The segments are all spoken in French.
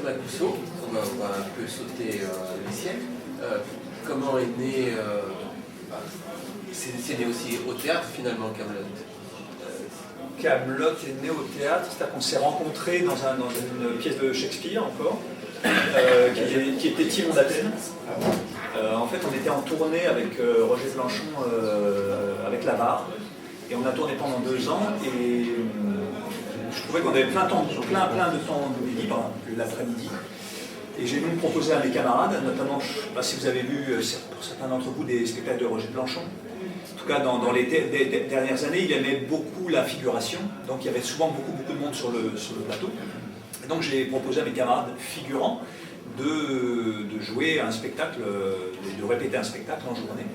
Thomas Gousseau, on va un peu sauter les siècles. Comment est né c'est né aussi au théâtre finalement, Kaamelott. Kaamelott est né au théâtre, c'est-à-dire qu'on s'est rencontrés dans une pièce de Shakespeare encore, qui était Timon d'Athènes. En fait, on était en tournée avec Roger Planchon, avec Lavar, et on a tourné pendant 2 ans, et je trouvais qu'on avait plein de temps libre l'après-midi. Et j'ai donc proposé à mes camarades, notamment, je ne sais pas si vous avez vu pour certains d'entre vous des spectacles de Roger Planchon. En tout cas, dans les dernières années, il aimait beaucoup la figuration, donc il y avait souvent beaucoup de monde sur le plateau. Et donc j'ai proposé à mes camarades figurants de jouer un spectacle, de répéter un spectacle en journée.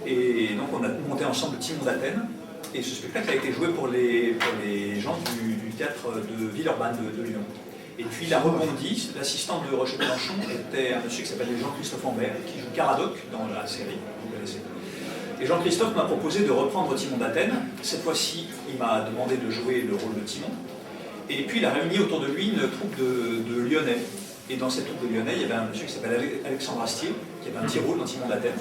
Et donc on a monté ensemble Timon d'Athènes, et ce spectacle a été joué pour les gens du théâtre de Villeurbanne de Lyon. Et puis il a rebondi, l'assistant de Roger Planchon était un monsieur qui s'appelle Jean-Christophe Ambert, qui joue Caradoc dans la série, vous connaissez. Et Jean-Christophe m'a proposé de reprendre Timon d'Athènes. Cette fois-ci, il m'a demandé de jouer le rôle de Timon. Et puis il a réuni autour de lui une troupe de Lyonnais. Et dans cette troupe de Lyonnais, il y avait un monsieur qui s'appelle Alexandre Astier, qui avait un petit rôle dans Timon d'Athènes,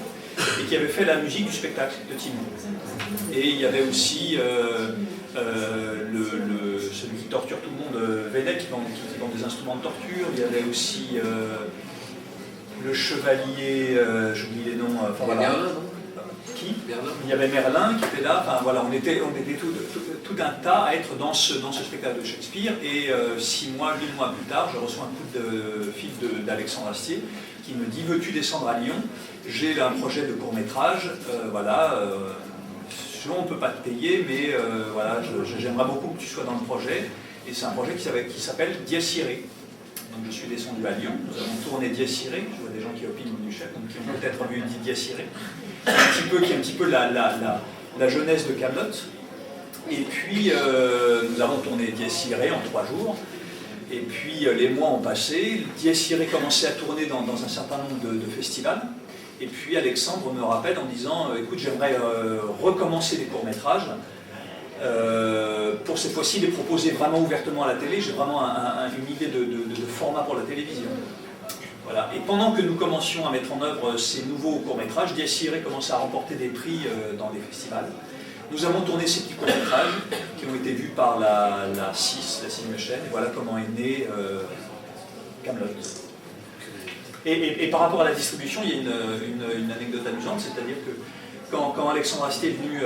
et qui avait fait la musique du spectacle de Timon. Et il y avait aussi celui qui torture tout le monde, Vénec, qui vend des instruments de torture. Il y avait aussi le chevalier, j'oublie les noms. Voilà. Merlin, non? Qui Merlin. Il y avait Merlin qui était là. Enfin, voilà, on était tout un tas à être dans ce spectacle de Shakespeare. Et 8 mois plus tard, je reçois un coup de fil d'Alexandre Astier qui me dit « Veux-tu descendre à Lyon? J'ai un projet de court-métrage. On ne peut pas te payer, mais voilà, j'aimerais beaucoup que tu sois dans le projet. » Et c'est un projet qui s'appelle Dies Irae. Donc je suis descendu à Lyon, nous avons tourné Dies Irae. Je vois des gens qui opinent du chef, donc qui ont peut-être vu Dies Irae, qui est un petit peu la jeunesse de Kaamelott. Et puis nous avons tourné Dies Irae en 3 jours. Et puis les mois ont passé, Dies Irae commençait à tourner dans un certain nombre de festivals. Et puis Alexandre me rappelle en disant « Écoute, j'aimerais recommencer les courts-métrages. Pour cette fois-ci les proposer vraiment ouvertement à la télé. J'ai vraiment une idée de format pour la télévision. » Voilà. Et pendant que nous commencions à mettre en œuvre ces nouveaux courts-métrages, Dies Irae commençait à remporter des prix dans les festivals. Nous avons tourné ces petits courts-métrages qui ont été vus par la 6e chaîne. Et voilà comment est né Kaamelott. Et par rapport à la distribution, il y a une anecdote amusante, c'est-à-dire que quand Alexandre Astier est venu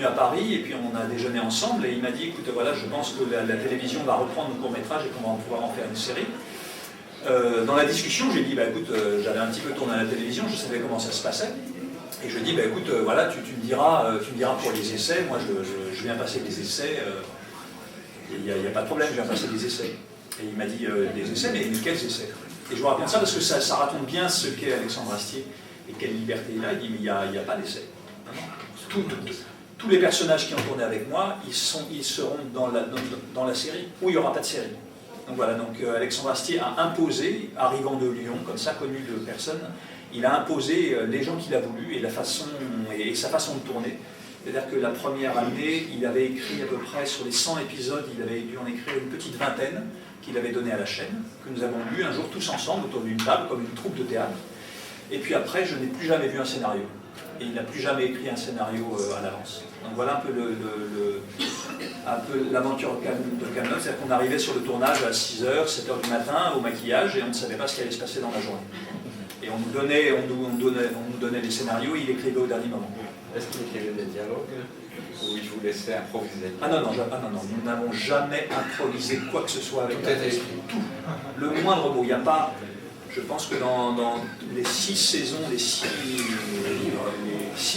à Paris, et puis on a déjeuné ensemble, et il m'a dit « Écoute, voilà, je pense que la télévision va reprendre nos courts-métrages et qu'on va pouvoir en faire une série. » Dans la discussion, j'ai dit « Écoute, j'avais un petit peu tourné à la télévision, je savais comment ça se passait. » Et je lui ai dit « Écoute, voilà, tu me diras pour les essais, moi je viens passer des essais, il n'y a pas de problème, je viens passer des essais. » Et il m'a dit « Des essais, mais quels essais ?» Et je vous raconte ça parce que ça raconte bien ce qu'est Alexandre Astier et quelle liberté il a. Il dit mais il n'y a pas d'essai. Tous les personnages qui ont tourné avec moi, ils seront dans la série ou il n'y aura pas de série. Donc voilà, Alexandre Astier a imposé, arrivant de Lyon, comme ça, connu de personne, il a imposé les gens qu'il a voulu et sa façon de tourner. C'est-à-dire que la première année, il avait écrit à peu près sur les 100 épisodes, il avait dû en écrire une petite vingtaine qu'il avait donné à la chaîne, que nous avons lu un jour tous ensemble autour d'une table, comme une troupe de théâtre. Et puis après, je n'ai plus jamais vu un scénario. Et il n'a plus jamais écrit un scénario à l'avance. Donc voilà un peu l'aventure de Kaamelott, c'est-à-dire qu'on arrivait sur le tournage à 6h, 7h du matin, au maquillage, et on ne savait pas ce qui allait se passer dans la journée. Et on nous donnait les scénarios, et il écrivait au dernier moment. Est-ce qu'il écrivait des dialogues ou il vous laissait improviser? Non, nous n'avons jamais improvisé quoi que ce soit avec tout était écrit. Tout. Le moindre mot. Il n'y a pas. Je pense que dans les 6 saisons, les 6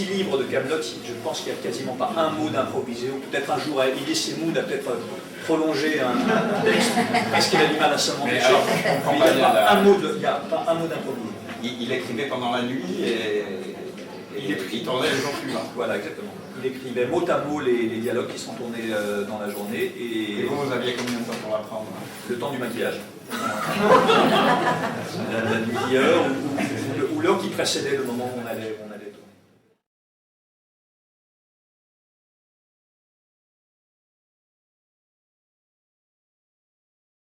livres de Kaamelott, je pense qu'il n'y a quasiment pas un mot d'improvisé. Ou peut-être un jour, Elie Semoud a peut-être prolongé un texte parce qu'il a du mal à se mentir. Mais il n'y a pas un mot d'improvisé. Il écrivait pendant la nuit et il tournait les jours suivants. Voilà, exactement. Il écrivait mot à mot les dialogues qui sont tournés dans la journée. Et vous aviez combien de temps pour l'apprendre? Le temps du maquillage. La demi-heure ou l'heure qui précédait le moment où on allait tourner.